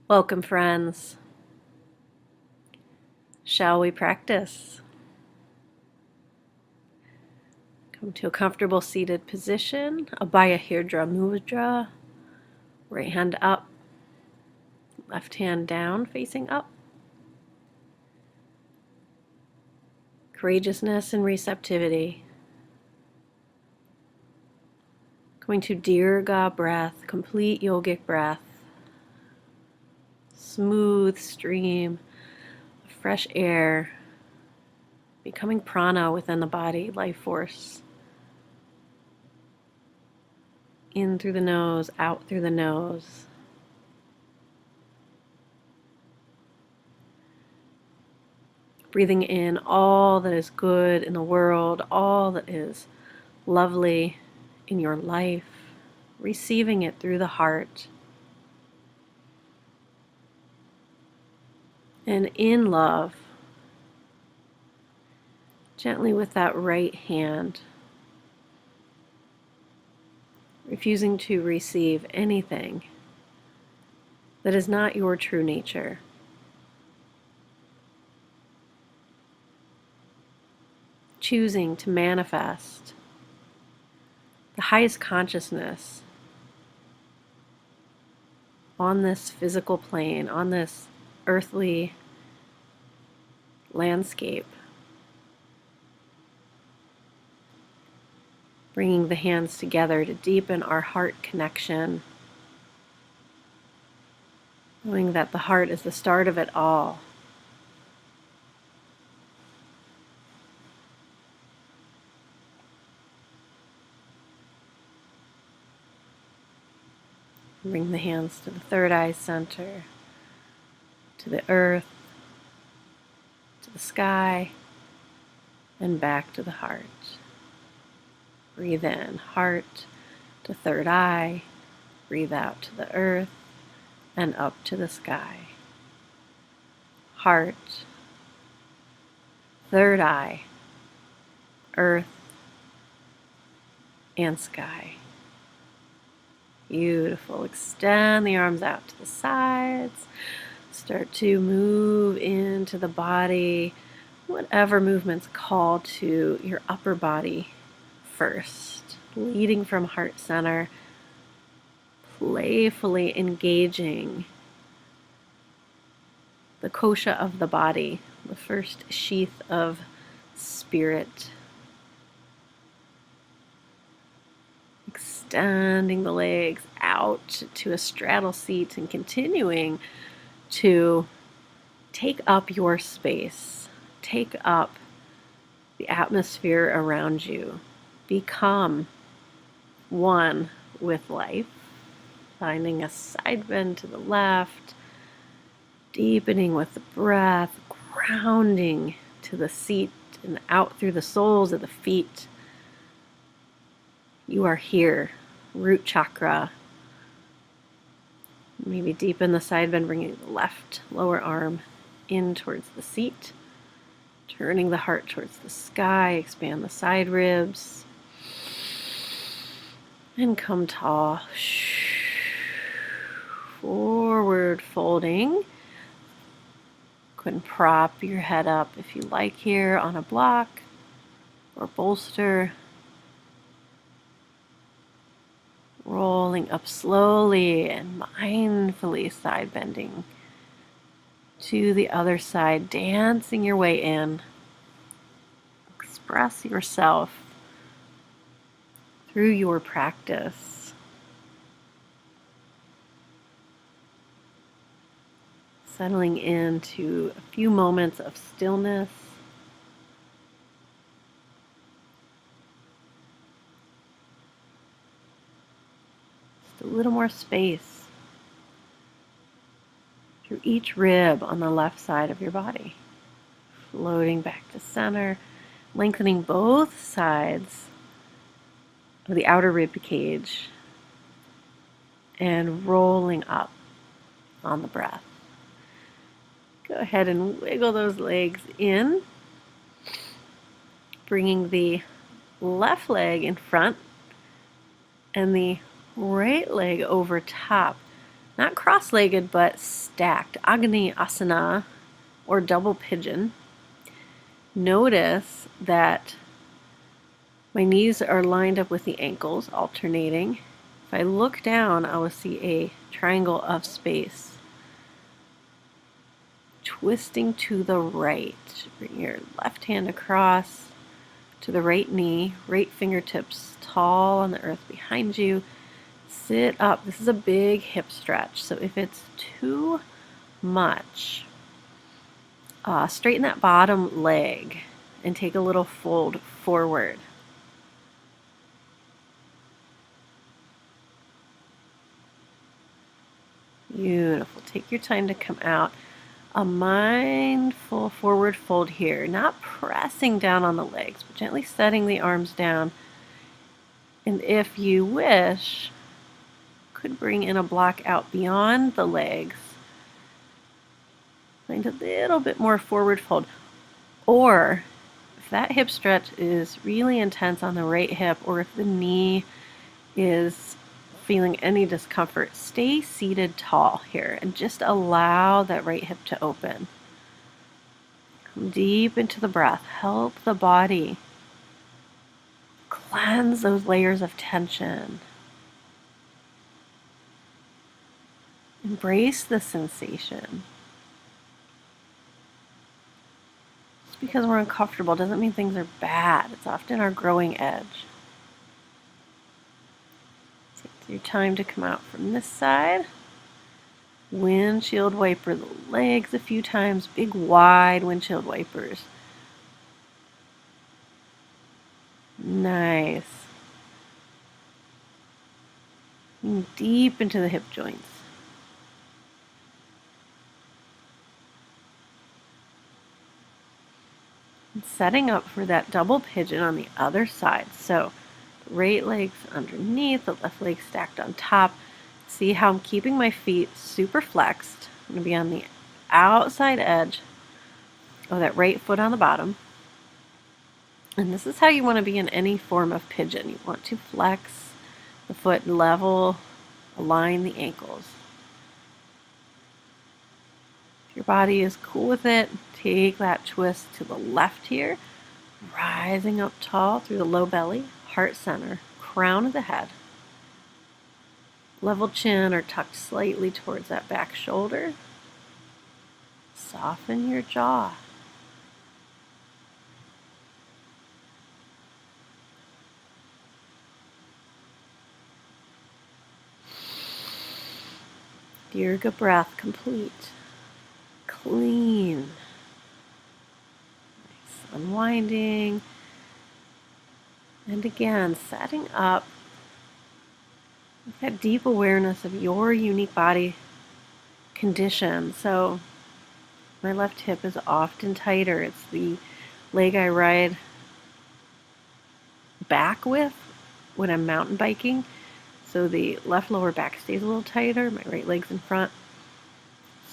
Welcome, friends. Shall we practice? Come to a comfortable seated position, Abhaya Hirdra Mudra. Right hand up, left hand down, facing up. Courageousness and receptivity. Going to Dirga breath, complete yogic breath. Smooth stream of fresh air, becoming prana within the body, life force. In through the nose, out through the nose. Breathing in all that is good in the world, all that is lovely in your life, receiving it through the heart. And in love, gently with that right hand, refusing to receive anything that is not your true nature. Choosing to manifest the highest consciousness on this physical plane, on this earthly landscape. Bringing the hands together to deepen our heart connection. Knowing that the heart is the start of it all. Bring the hands to the third eye center, to the earth, to the sky, and back to the heart. Breathe in, heart to third eye. Breathe out to the earth and up to the sky. Heart, third eye, earth, and sky. Beautiful. Extend the arms out to the sides. Start to move into the body, whatever movements call to your upper body first. Leading from heart center, playfully engaging the kosha of the body, the first sheath of spirit. Extending the legs out to a straddle seat and continuing to take up your space. Take up the atmosphere around you. Become one with life. Finding a side bend to the left. Deepening with the breath. Grounding to the seat and out through the soles of the feet. You are here, root chakra. Maybe deepen the side bend, bringing the left lower arm in towards the seat. Turning the heart towards the sky, expand the side ribs. And come tall. Forward folding. You can prop your head up if you like here on a block or bolster. Rolling up slowly and mindfully side bending to the other side, dancing your way in. Express yourself through your practice. Settling into a few moments of stillness. A little more space through each rib on the left side of your body. Floating back to center, lengthening both sides of the outer rib cage and rolling up on the breath. Go ahead and wiggle those legs in, bringing the left leg in front and the right leg over top, Not cross-legged, but stacked, Agni Asana, or double pigeon. Notice that my knees are lined up with the ankles, alternating. If I look down, I will see a triangle of space. Twisting to the right. Bring your left hand across to the right knee, right fingertips tall on the earth behind you. Sit up. This is a big hip stretch, so if it's too much, straighten that bottom leg and take a little fold forward. Beautiful. Take your time to come out. A mindful forward fold here, not pressing down on the legs, but gently setting the arms down. And if you wish, could bring in a block out beyond the legs. Find a little bit more forward fold. Or if that hip stretch is really intense on the right hip, or if the knee is feeling any discomfort, stay seated tall here and just allow that right hip to open. Come deep into the breath. Help the body cleanse those layers of tension. Embrace the sensation. Just because we're uncomfortable doesn't mean things are bad. It's often our growing edge. Take your time to come out from this side. Windshield wiper the legs a few times. Big wide windshield wipers. Nice. Deep into the hip joints. And setting up for that double pigeon on the other side. So right leg's underneath, the left leg stacked on top. See how I'm keeping my feet super flexed. I'm going to be on the outside edge of that right foot on the bottom. And this is how you want to be in any form of pigeon. You want to flex the foot, level, align the ankles. If your body is cool with it, take that twist to the left here, rising up tall through the low belly, heart center, crown of the head. Level chin or tucked slightly towards that back shoulder. Soften your jaw. Dirga breath complete. Clean. Nice. Unwinding. And again, setting up with that deep awareness of your unique body condition. So my left hip is often tighter. It's the leg I ride back with when I'm mountain biking. So the left lower back stays a little tighter. My right leg's in front.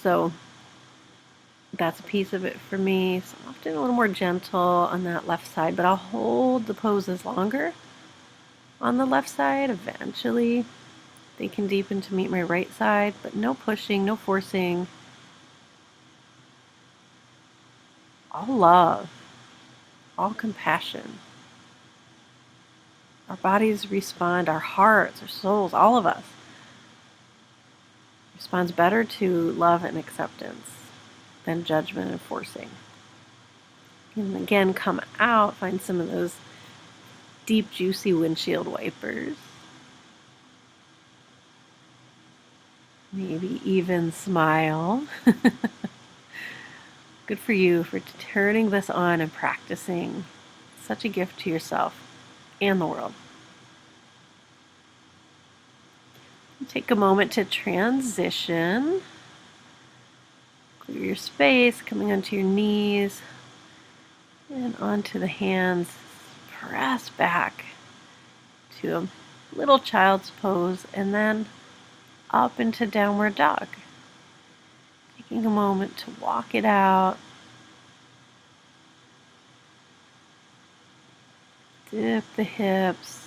So that's a piece of it for me. So I'm often a little more gentle on that left side, but I'll hold the poses longer on the left side. Eventually they can deepen to meet my right side, but no pushing, no forcing. All love, all compassion. Our bodies respond, our hearts, our souls, all of us responds better to love and acceptance than judgment and forcing. And again, come out, find some of those deep, juicy windshield wipers. Maybe even smile. Good for you for turning this on and practicing. Such a gift to yourself and the world. Take a moment to transition. Clear your space, coming onto your knees and onto the hands. Press back to a little child's pose and then up into downward dog. Taking a moment to walk it out. Dip the hips.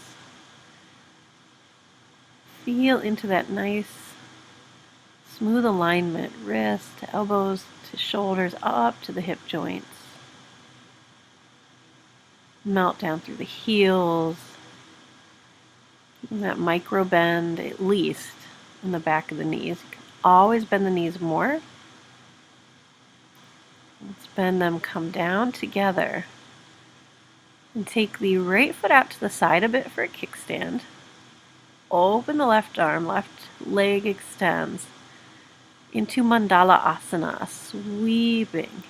Feel into that nice Smooth alignment, wrists to elbows to shoulders, up to the hip joints. Melt down through the heels. That micro bend at least in the back of the knees. You can always bend the knees more. Let's bend them, come down together. And take the right foot out to the side a bit for a kickstand. Open the left arm, left leg extends into Mandala Asana, sweeping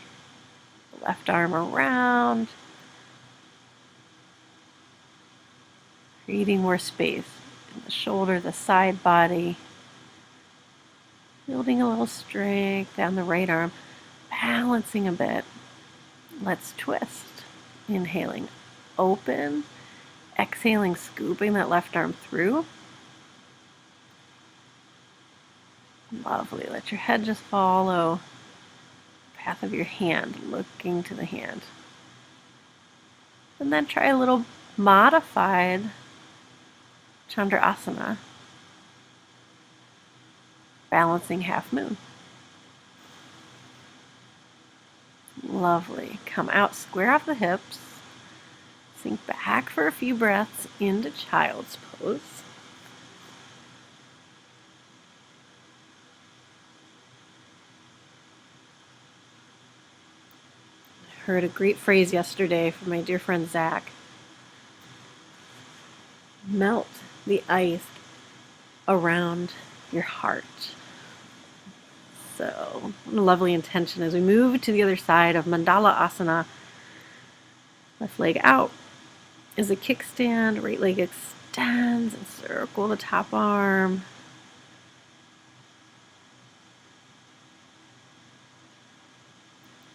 the left arm around, creating more space in the shoulder, the side body, building a little strength down the right arm, balancing a bit. Let's twist. Inhaling, open, exhaling, scooping that left arm through. Lovely. Let your head just follow the path of your hand, looking to the hand. And then try a little modified Chandrasana, balancing half moon. Lovely. Come out, square off the hips. Sink back for a few breaths into child's pose. I heard a great phrase yesterday from my dear friend Zach. Melt the ice around your heart. So, what a lovely intention as we move to the other side of Mandala Asana. Left leg out is a kickstand, right leg extends and circle the top arm.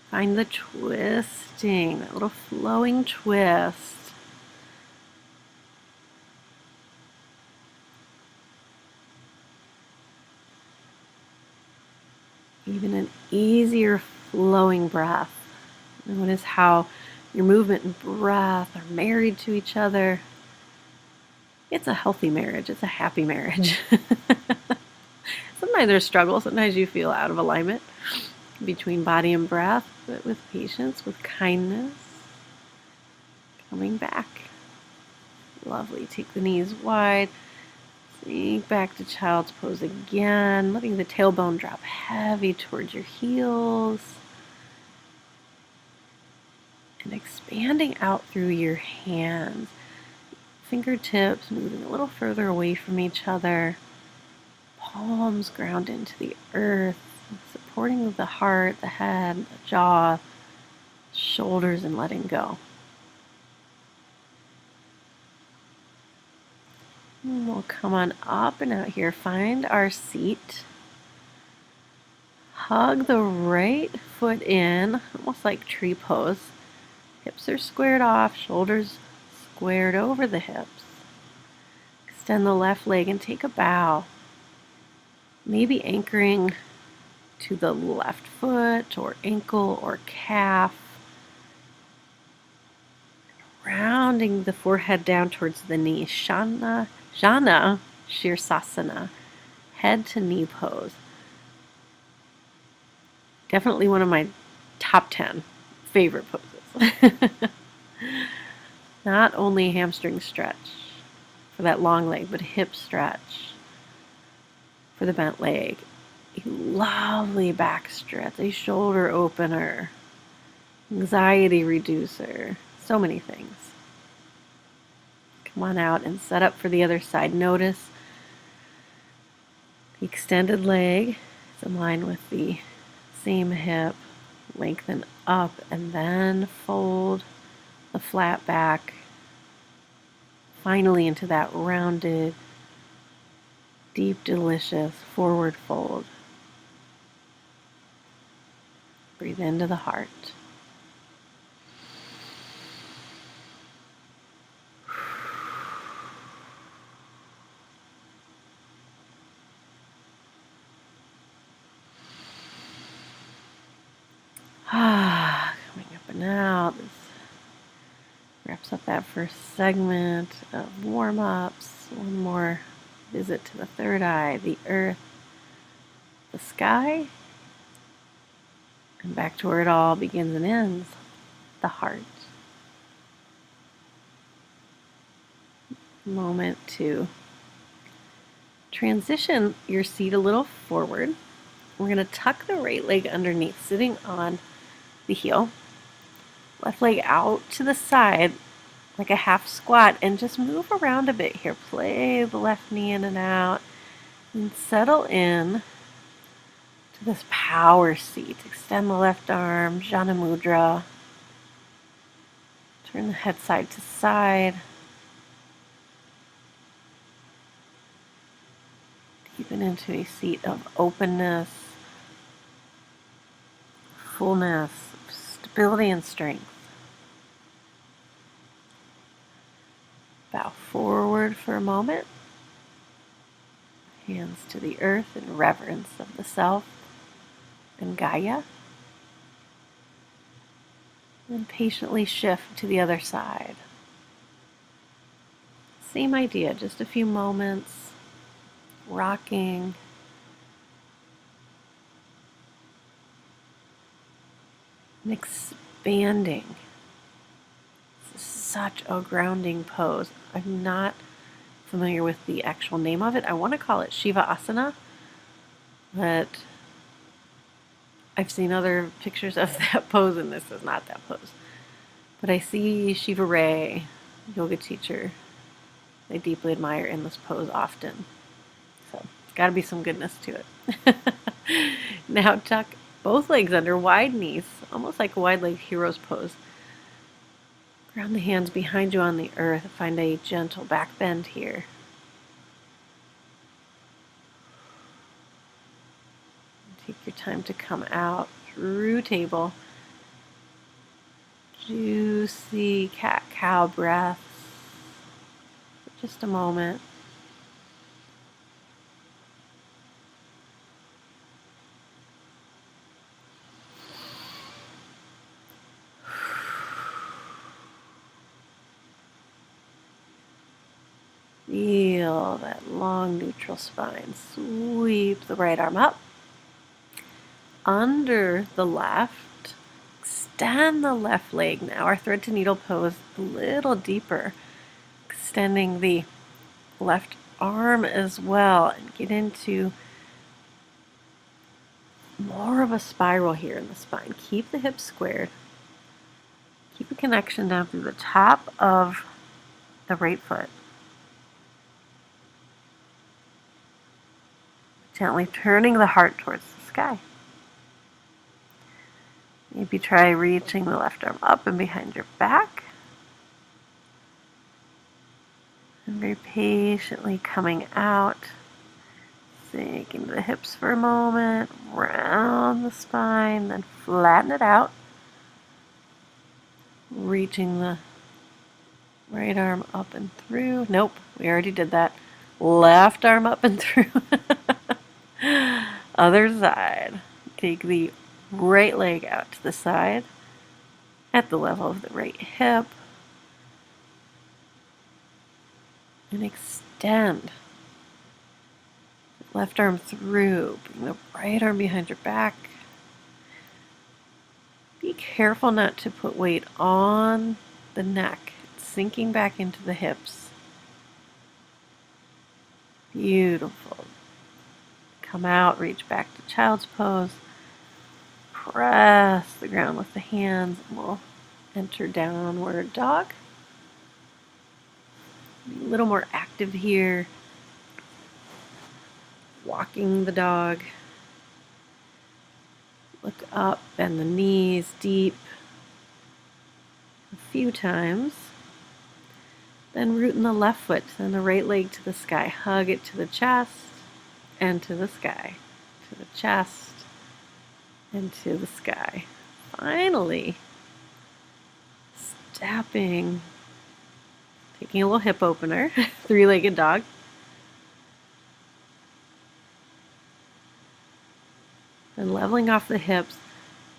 Find the twisting, that little flowing twist. Even an easier flowing breath. Notice how your movement and breath are married to each other. It's a healthy marriage. It's a happy marriage. Sometimes there's struggle. Sometimes you feel out of alignment between body and breath, but with patience, with kindness, coming back. Lovely. Take the knees wide. Sink back to child's pose again, letting the tailbone drop heavy towards your heels. And expanding out through your hands. Fingertips moving a little further away from each other. Palms ground into the earth, supporting the heart, the head, the jaw, shoulders, and letting go. And we'll come on up and out here. Find our seat. Hug the right foot in, almost like tree pose. Hips are squared off, shoulders squared over the hips. Extend the left leg and take a bow. Maybe anchoring to the left foot or ankle or calf. Rounding the forehead down towards the knee. Jana Shirsasana. Head to knee pose. Definitely one of my top 10 favorite poses. Not only hamstring stretch for that long leg, but hip stretch for the bent leg. A lovely back stretch, a shoulder opener, anxiety reducer, so many things. Come on out and set up for the other side. Notice the extended leg is in line with the same hip. Lengthen up and then fold the flat back finally into that rounded, deep, delicious forward fold. Breathe into the heart. Coming up and out. This wraps up that first segment of warm-ups. One more visit to the third eye, the earth, the sky, and back to where it all begins and ends, the heart. Moment to transition your seat a little forward. We're going to tuck the right leg underneath, sitting on the heel. Left leg out to the side like a half squat, and just move around a bit here. Play the left knee in and out, and settle in to this power seat. Extend the left arm, Jana Mudra. Turn the head side to side. Deepen into a seat of openness, fullness, stability, and strength. Bow forward for a moment. Hands to the earth in reverence of the self and Gaia. And patiently shift to the other side. Same idea, just a few moments, rocking. And expanding. This is such a grounding pose. I'm not familiar with the actual name of it. I want to call it Shiva Asana, but I've seen other pictures of that pose, and this is not that pose. But I see Shiva Ray, yoga teacher, I deeply admire in this pose often. So it's got to be some goodness to it. Now tuck both legs under, wide knees, almost like a wide leg hero's pose. Ground the hands behind you on the earth. Find a gentle back bend here. Take your time to come out through table. Juicy cat-cow breaths for just a moment. Feel that long neutral spine. Sweep the right arm up. Under the left, extend the left leg now. Our thread to needle pose a little deeper. Extending the left arm as well, and get into more of a spiral here in the spine. Keep the hips squared. Keep a connection down through the top of the right foot. Gently turning the heart towards the sky. Maybe try reaching the left arm up and behind your back. And very patiently coming out. Sink into the hips for a moment. Round the spine, then flatten it out. Reaching the right arm up and through. Nope, we already did that. Left arm up and through. Other side. Take the right leg out to the side at the level of the right hip. And extend. Left arm through. Bring the right arm behind your back. Be careful not to put weight on the neck. It's sinking back into the hips. Beautiful. Come out, reach back to child's pose. Press the ground with the hands, and we'll enter downward dog. Be a little more active here. Walking the dog. Look up, bend the knees deep a few times. Then root in the left foot, send the right leg to the sky. Hug it to the chest and to the sky. To the chest and to the sky. Finally, stepping, taking a little hip opener, three-legged dog. Then leveling off the hips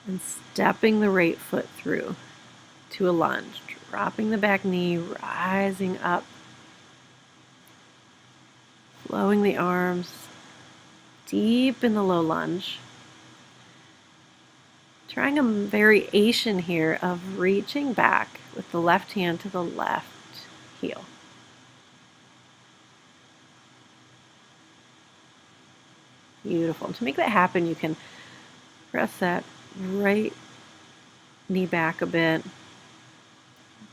and stepping the right foot through to a lunge. Dropping the back knee, rising up. Flowing the arms, deep in the low lunge. Trying a variation here of reaching back with the left hand to the left heel. Beautiful. And to make that happen, you can press that right knee back a bit,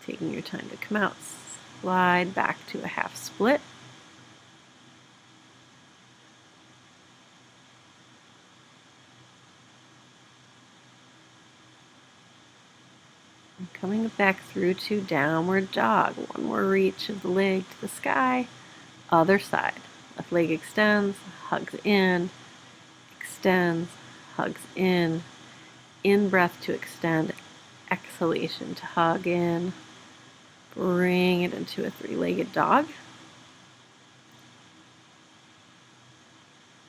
taking your time to come out. Slide back to a half split. And coming back through to downward dog. One more reach of the leg to the sky. Other side. Left leg extends, hugs in, extends, hugs in. In breath to extend, exhalation to hug in. Bring it into a three-legged dog.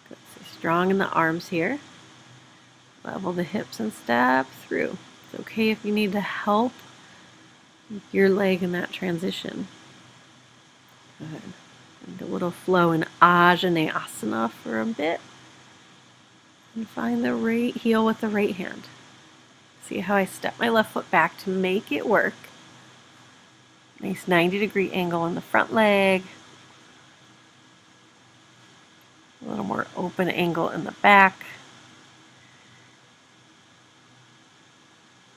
Good. Stay strong in the arms here. Level the hips and step through. It's okay if you need to help your leg in that transition. Good. And a little flow in Ajnasana for a bit. And find the right heel with the right hand. See how I step my left foot back to make it work. Nice 90-degree angle in the front leg. A little more open angle in the back.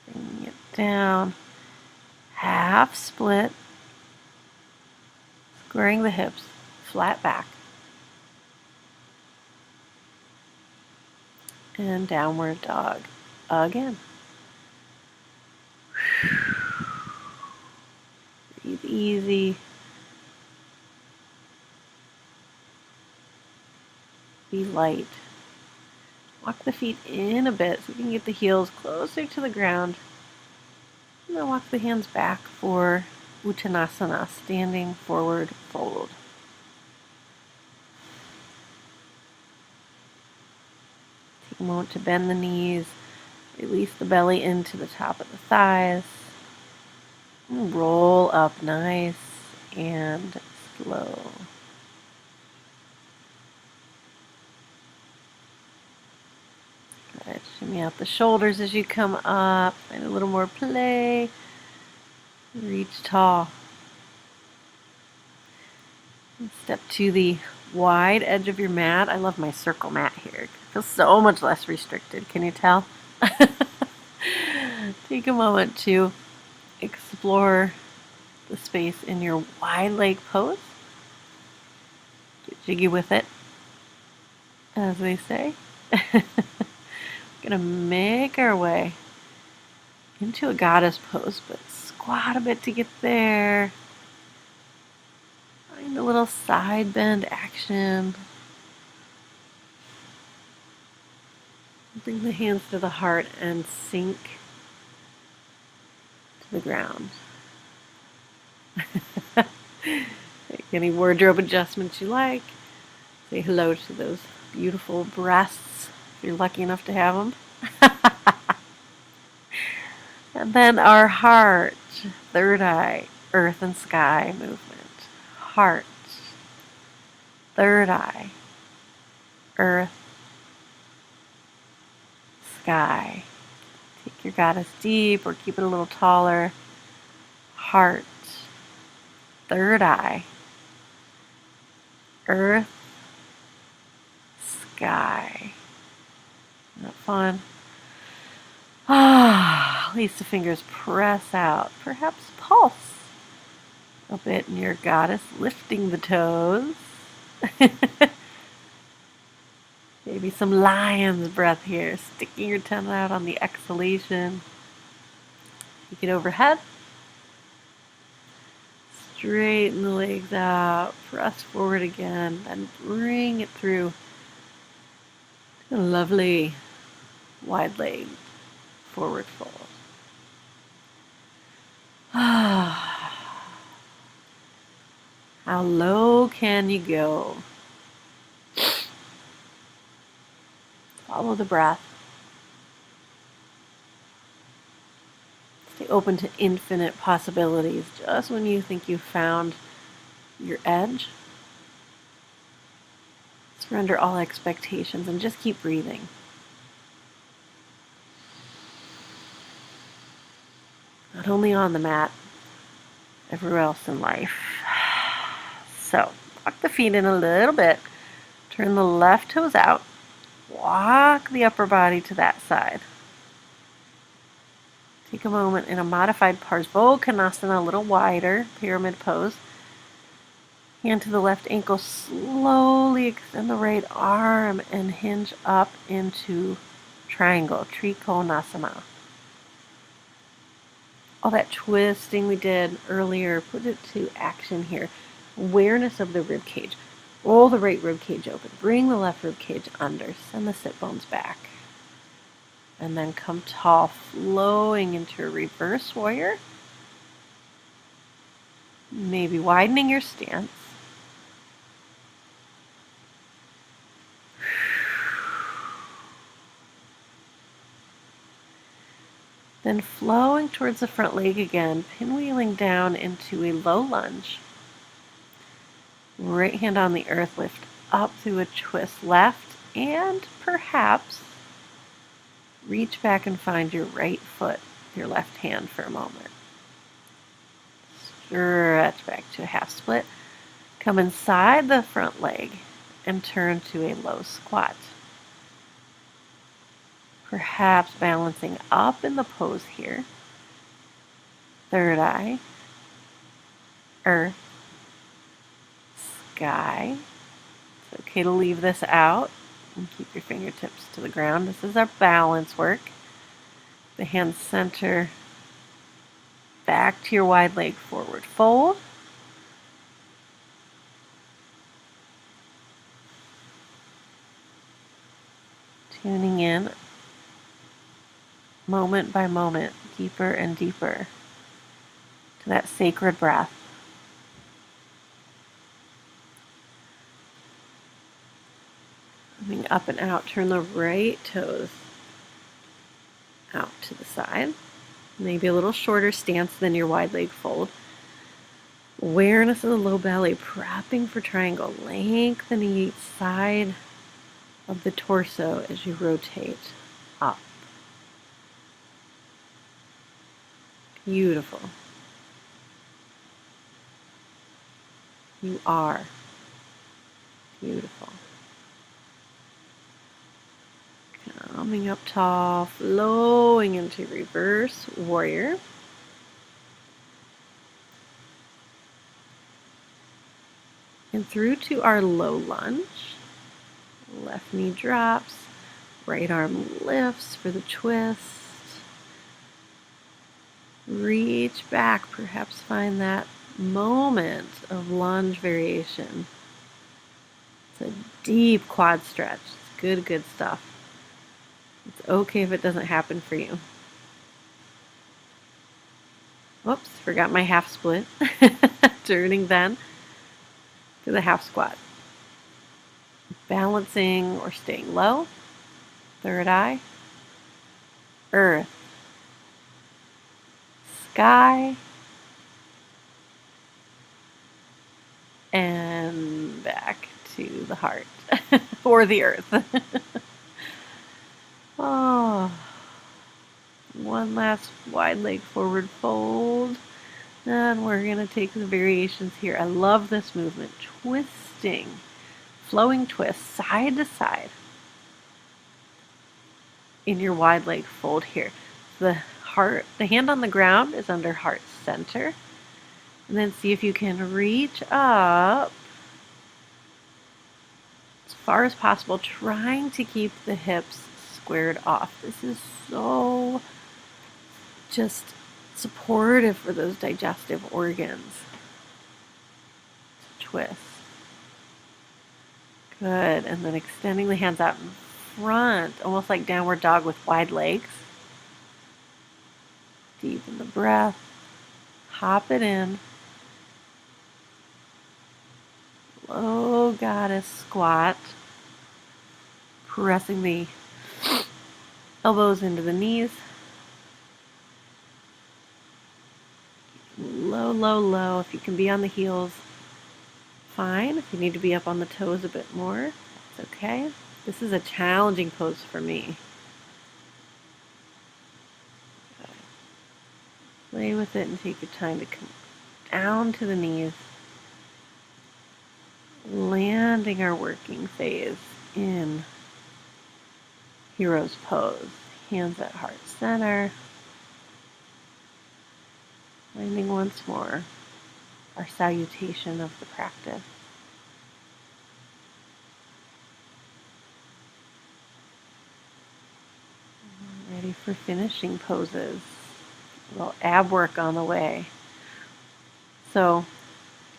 Bringing it down. Half split. Squaring the hips. Flat back. And downward dog again. Breathe easy. Be light. Walk the feet in a bit so you can get the heels closer to the ground. And then walk the hands back for Uttanasana, standing forward fold. Take a moment to bend the knees, release the belly into the top of the thighs. And roll up nice and slow. Good. Shimmy out the shoulders as you come up. Find a little more play. Reach tall. And step to the wide edge of your mat. I love my circle mat here. It feels so much less restricted. Can you tell? Take a moment to explore the space in your wide leg pose. Get jiggy with it, as they say. Gonna make our way into a goddess pose, but squat a bit to get there. Find a little side bend action. Bring the hands to the heart and sink to the ground. Make any wardrobe adjustments you like. Say hello to those beautiful breasts if you're lucky enough to have them. And then our heart, third eye, earth and sky movement. Heart, third eye, earth, sky. Take your goddess deep or keep it a little taller. Heart, third eye, earth, sky. Isn't that fun? Release the fingers, press out. Perhaps pulse a bit in your goddess, lifting the toes. Maybe some lion's breath here, sticking your tongue out on the exhalation. Take it overhead. Straighten the legs out, press forward again, then bring it through. A lovely wide leg forward fold. How low can you go? Follow the breath. Stay open to infinite possibilities. Just when you think you've found your edge, Surrender all expectations and just keep breathing. Not only on the mat, everywhere else in life. So, walk the feet in a little bit. Turn the left toes out. Walk the upper body to that side. Take a moment in a modified Parsvottanasana, a little wider, pyramid pose. Hand to the left ankle, slowly extend the right arm and hinge up into triangle, Trikonasana. All that twisting we did earlier, put it to action here. Awareness of the rib cage. Roll the right rib cage open. Bring the left rib cage under. Send the sit bones back. And then come tall, flowing into a reverse warrior. Maybe widening your stance. Then flowing towards the front leg again, pinwheeling down into a low lunge. Right hand on the earth, lift up through a twist left, and perhaps reach back and find your right foot, your left hand for a moment. Stretch back to a half split. Come inside the front leg and turn to a low squat. Perhaps balancing up in the pose here. Third eye, earth, sky. It's okay to leave this out and keep your fingertips to the ground. This is our balance work. The hands center back to your wide leg forward fold. Tuning in moment by moment, deeper and deeper to that sacred breath. Moving up and out, turn the right toes out to the side. Maybe a little shorter stance than your wide leg fold. Awareness of the low belly, prepping for triangle. Lengthening each side of the torso as you rotate up. Beautiful. You are beautiful. Coming up tall, flowing into reverse warrior. And through to our low lunge. Left knee drops, right arm lifts for the twist. Reach back, perhaps find that moment of lunge variation. It's a deep quad stretch. It's good, good stuff. It's okay if it doesn't happen for you. Whoops, forgot my half split. Turning then to the half squat. Balancing or staying low. Third eye. Earth. Sky. And back to the heart. Or the earth. Oh. One last wide leg forward fold. And we're going to take the variations here. I love this movement. Twisting. Flowing twist side to side in your wide leg fold here. The hand on the ground is under heart center. And then see if you can reach up as far as possible, trying to keep the hips squared off. This is so just supportive for those digestive organs. Twist. Good. And then extending the hands out in front, almost like downward dog with wide legs. Deepen the breath. Hop it in. Low goddess squat. Pressing the elbows into the knees. Low, low, low. If you can be on the heels, fine. If you need to be up on the toes a bit more, It's okay. This is a challenging pose for me. Play with it and take your time to come down to the knees, landing our working phase in hero's pose. Hands at heart center, landing once more our salutation of the practice. Ready for finishing poses. A little ab work on the way. So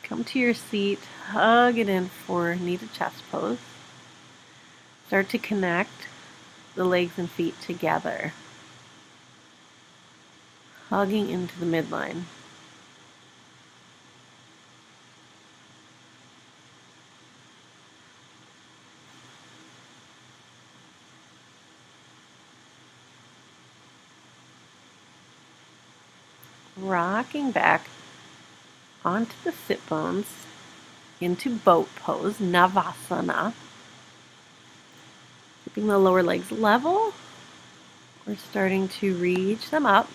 come to your seat, hug it in for knee to chest pose. Start to connect the legs and feet together, hugging into the midline. Rocking back onto the sit bones into boat pose, Navasana. Keeping the lower legs level. We're starting to reach them up.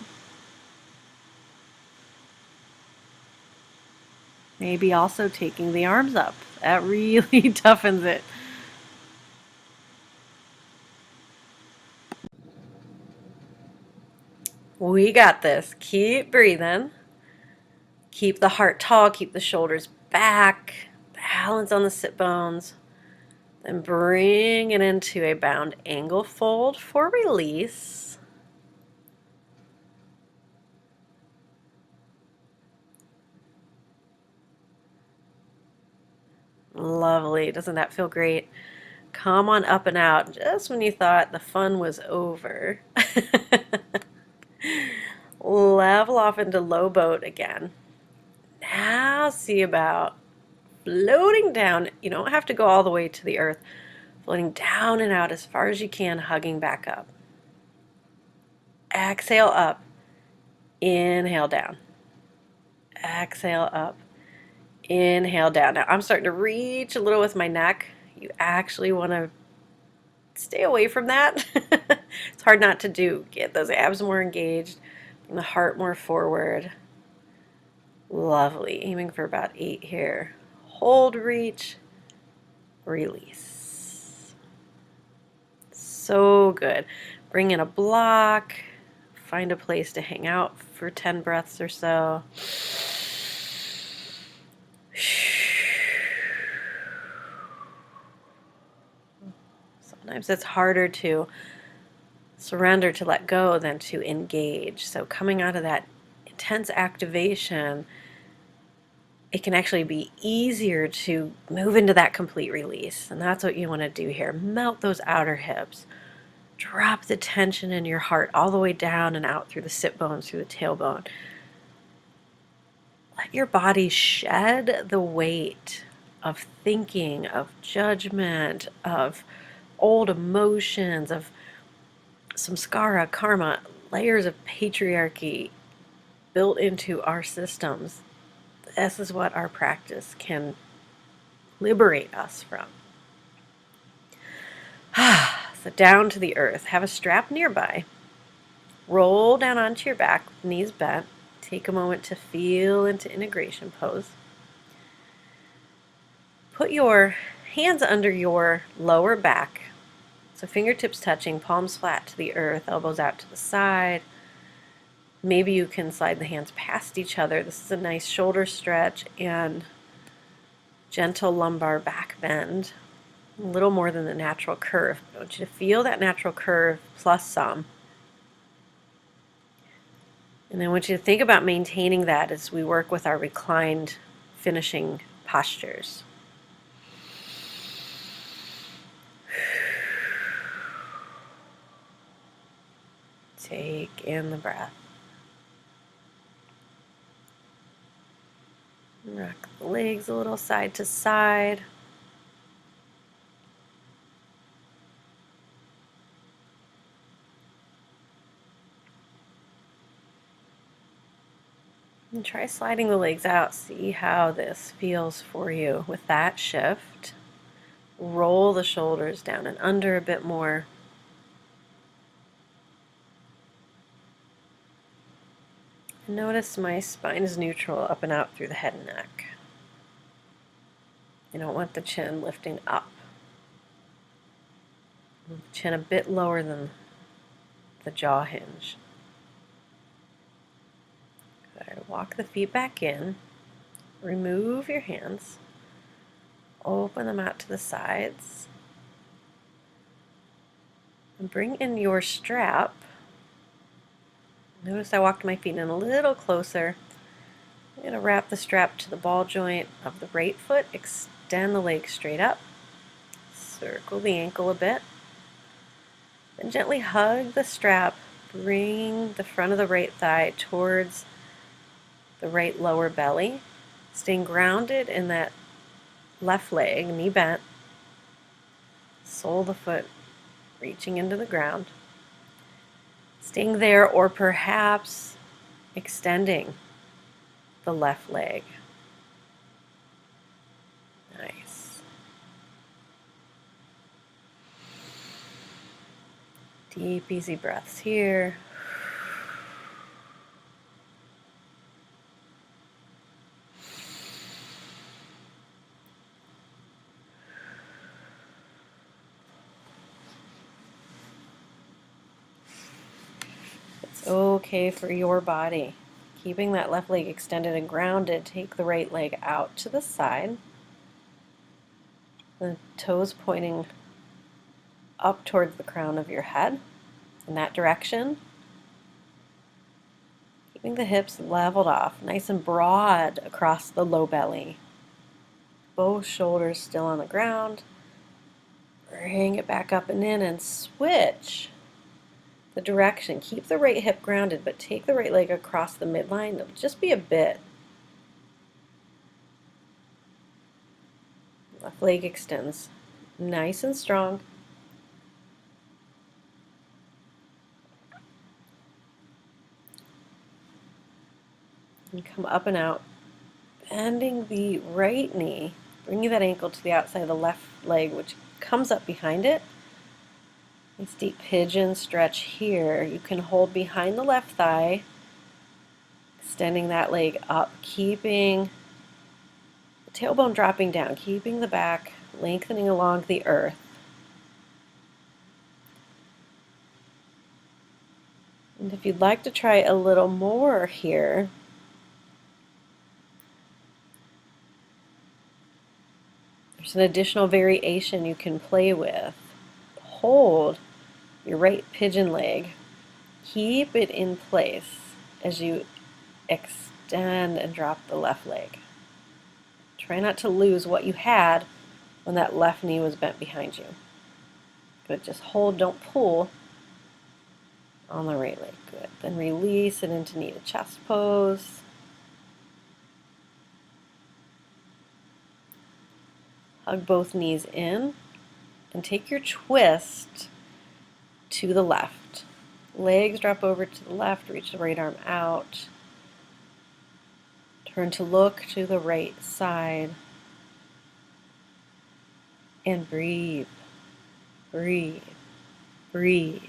Maybe also taking the arms up. That really toughens it. We got this. Keep breathing. Keep the heart tall. Keep the shoulders back. Balance on the sit bones. Then bring it into a bound angle fold for release. Lovely. Doesn't that feel great? Come on up and out just when you thought the fun was over. Level off into low boat again. Now see about floating down. You don't have to go all the way to the earth. Floating down and out as far as you can, hugging back up. Exhale up. Inhale down. Exhale up. Inhale down. Now I'm starting to reach a little with my neck. You actually want to stay away from that. It's hard not to do. Get those abs more engaged, bring the heart more forward. Lovely. Aiming for about 8 here. Hold, reach, release. So good. Bring in a block. Find a place to hang out for 10 breaths or so. Sometimes it's harder to surrender, to let go, than to engage. So coming out of that intense activation, it can actually be easier to move into that complete release. And that's what you want to do here. Melt those outer hips. Drop the tension in your heart all the way down and out through the sit bones, through the tailbone. Let your body shed the weight of thinking, of judgment, of old emotions, of samskara, karma, layers of patriarchy built into our systems. This is what our practice can liberate us from. So down to the earth. Have a strap nearby. Roll down onto your back, knees bent. Take a moment to feel into integration pose. Put your hands under your lower back. So fingertips touching, palms flat to the earth, elbows out to the side. Maybe you can slide the hands past each other. This is a nice shoulder stretch and gentle lumbar back bend. A little more than the natural curve. I want you to feel that natural curve plus some. And I want you to think about maintaining that as we work with our reclined finishing postures. Take in the breath. Rock the legs a little side to side. And try sliding the legs out. See how this feels for you with that shift. Roll the shoulders down and under a bit more. Notice my spine is neutral up and out through the head and neck. You don't want the chin lifting up. Chin a bit lower than the jaw hinge. Good. Walk the feet back in. Remove your hands. Open them out to the sides. And bring in your strap. Notice I walked my feet in a little closer. I'm going to wrap the strap to the ball joint of the right foot. Extend the leg straight up. Circle the ankle a bit. Then gently hug the strap. Bring the front of the right thigh towards the right lower belly. Staying grounded in that left leg, knee bent. Sole of the foot reaching into the ground. Staying there, or perhaps extending the left leg. Nice. Deep, easy breaths here. It's okay for your body. Keeping that left leg extended and grounded, take the right leg out to the side. The toes pointing up towards the crown of your head in that direction. Keeping the hips leveled off, nice and broad across the low belly. Both shoulders still on the ground. Bring it back up and in and switch the direction. Keep the right hip grounded, but take the right leg across the midline. It'll just be a bit. Left leg extends nice and strong. And come up and out. Bending the right knee. Bringing that ankle to the outside of the left leg, which comes up behind it. Nice deep pigeon stretch here. You can hold behind the left thigh, extending that leg up, keeping the tailbone dropping down, keeping the back lengthening along the earth. And if you'd like to try a little more here, there's an additional variation you can play with. Hold your right pigeon leg. Keep it in place as you extend and drop the left leg. Try not to lose what you had when that left knee was bent behind you. Good. Just hold, don't pull on the right leg. Good. Then release it into knee to chest pose. Hug both knees in and take your twist to the left. Legs drop over to the left, reach the right arm out. Turn to look to the right side. And breathe, breathe, breathe.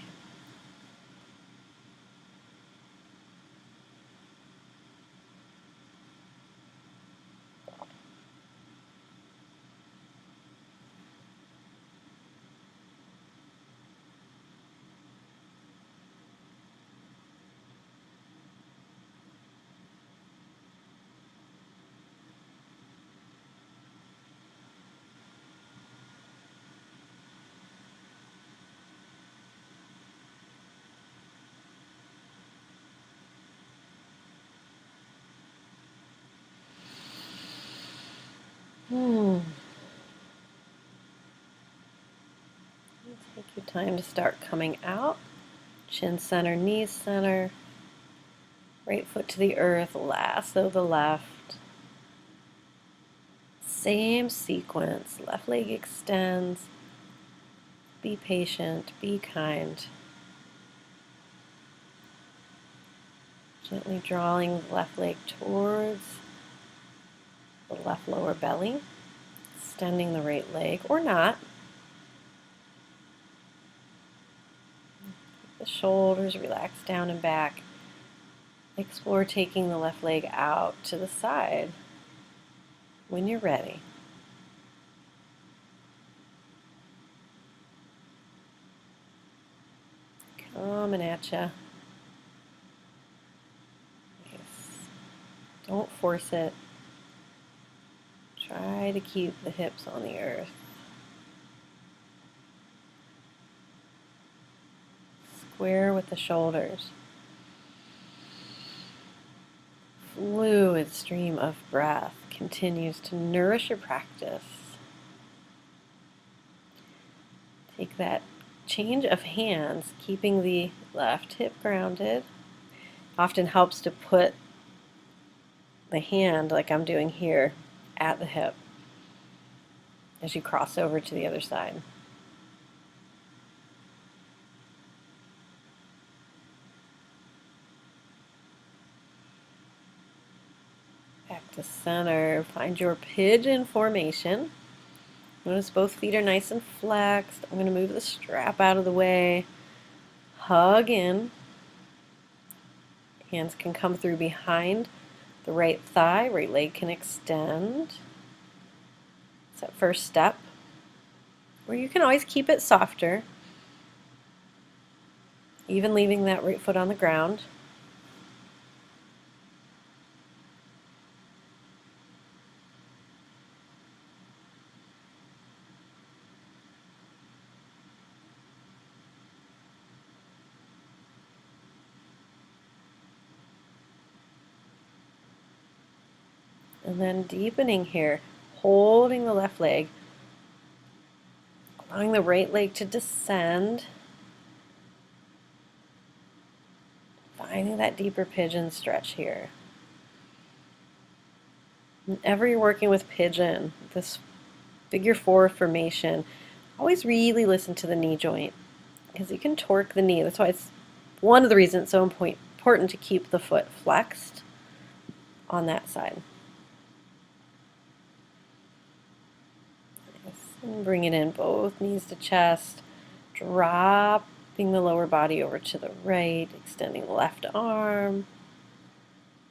Take your time to start coming out. Chin center, knees center. Right foot to the earth, lasso the left. Same sequence. Left leg extends. Be patient, be kind. Gently drawing the left leg towards the left lower belly. Extending the right leg, or not. The shoulders relax down and back. Explore taking the left leg out to the side when you're ready. Coming at you. Nice. Don't force it. Try to keep the hips on the earth. Square with the shoulders. Fluid stream of breath continues to nourish your practice. Take that change of hands, keeping the left hip grounded. Often helps to put the hand, like I'm doing here, at the hip as you cross over to the other side. Back to center. Find your pigeon formation. Notice both feet are nice and flexed. I'm going to move the strap out of the way. Hug in. Hands can come through behind the right thigh. Right leg can extend. It's that first step. Or you can always keep it softer, even leaving that right foot on the ground. And then deepening here, holding the left leg, allowing the right leg to descend, finding that deeper pigeon stretch here. Whenever you're working with pigeon, this figure four formation, always really listen to the knee joint because you can torque the knee. That's why it's one of the reasons it's so important to keep the foot flexed on that side. And bring it in, both knees to chest, dropping the lower body over to the right, extending the left arm,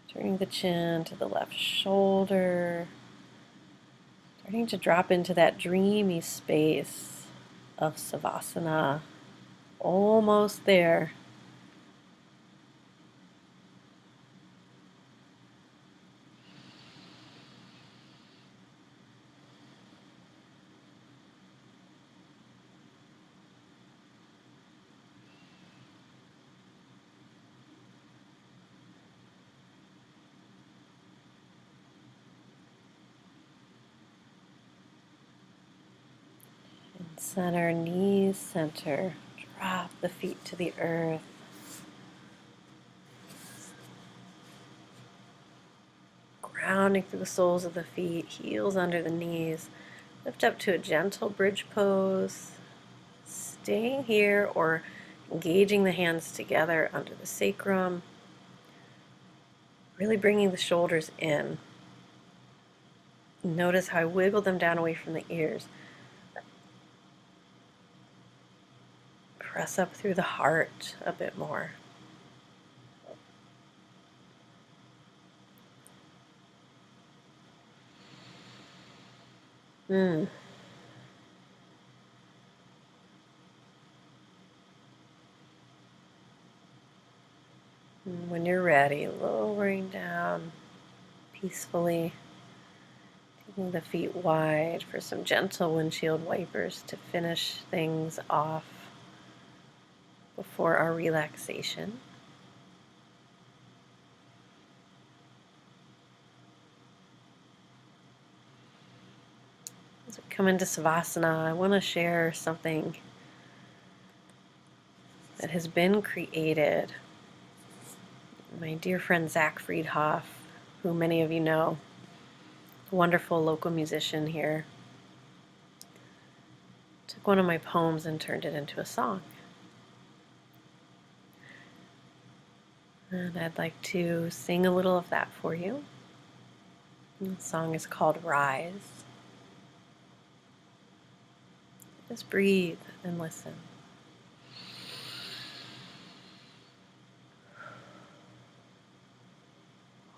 turning the chin to the left shoulder, starting to drop into that dreamy space of Savasana. Almost there. Center, knees center. Drop the feet to the earth. Grounding through the soles of the feet, heels under the knees. Lift up to a gentle bridge pose. Staying here or engaging the hands together under the sacrum. Really bringing the shoulders in. Notice how I wiggle them down away from the ears. Press up through the heart a bit more. When you're ready, lowering down peacefully, taking the feet wide for some gentle windshield wipers to finish things off before our relaxation. As we come into Savasana, I want to share something that has been created. My dear friend Zach Friedhoff, who many of you know, a wonderful local musician here, took one of my poems and turned it into a song. And I'd like to sing a little of that for you. The song is called Rise. Just breathe and listen.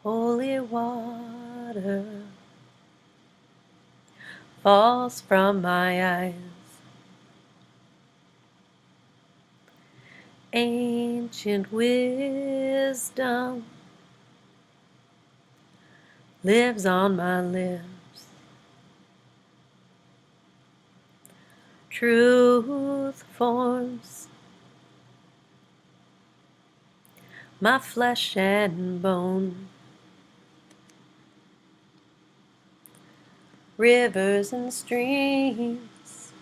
Holy water falls from my eyes. Ancient wisdom lives on my lips. Truth forms my flesh and bone. Rivers and streams,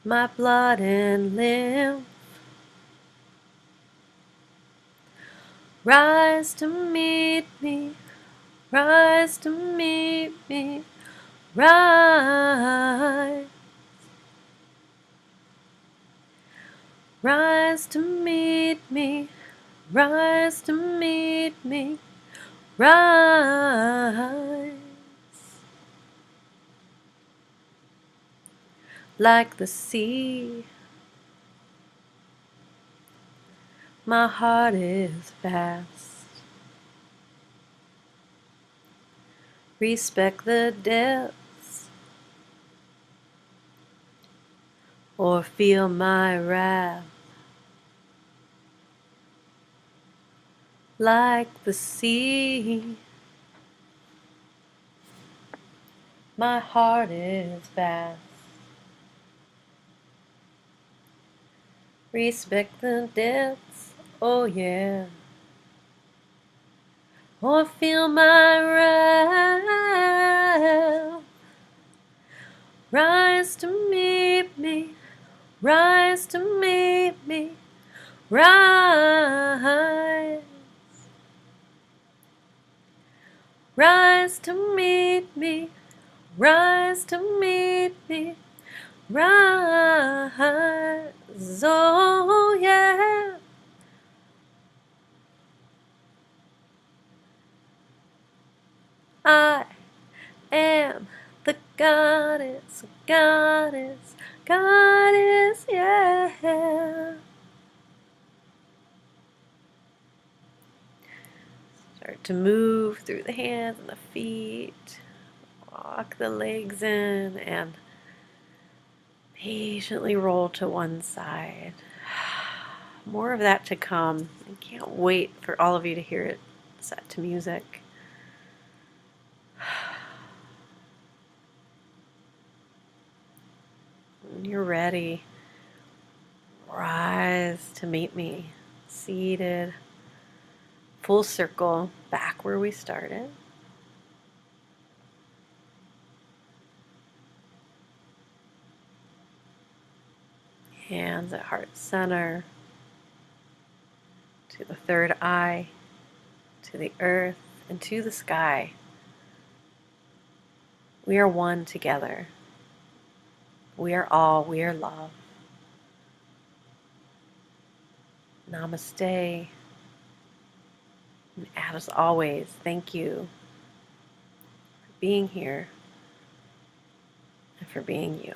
my blood and lymph, rise to meet me, rise to meet me, rise, rise to meet me, rise to meet me, rise. Like the sea, my heart is vast. Respect the depths, or feel my wrath. Like the sea, my heart is vast. Respect the depths, oh yeah. Or feel my wrath. Rise to meet me, rise to meet me, rise. Rise to meet me, rise to meet me, rise, oh yeah. I am the goddess, goddess, goddess, yeah. Start to move through the hands and the feet. Walk the legs in and patiently roll to one side. More of that to come. I can't wait for all of you to hear it set to music. When you're ready, rise to meet me, seated, full circle, back where we started. Hands at heart center, to the third eye, to the earth, and to the sky. We are one together. We are all, we are love. Namaste. And as always, thank you for being here and for being you.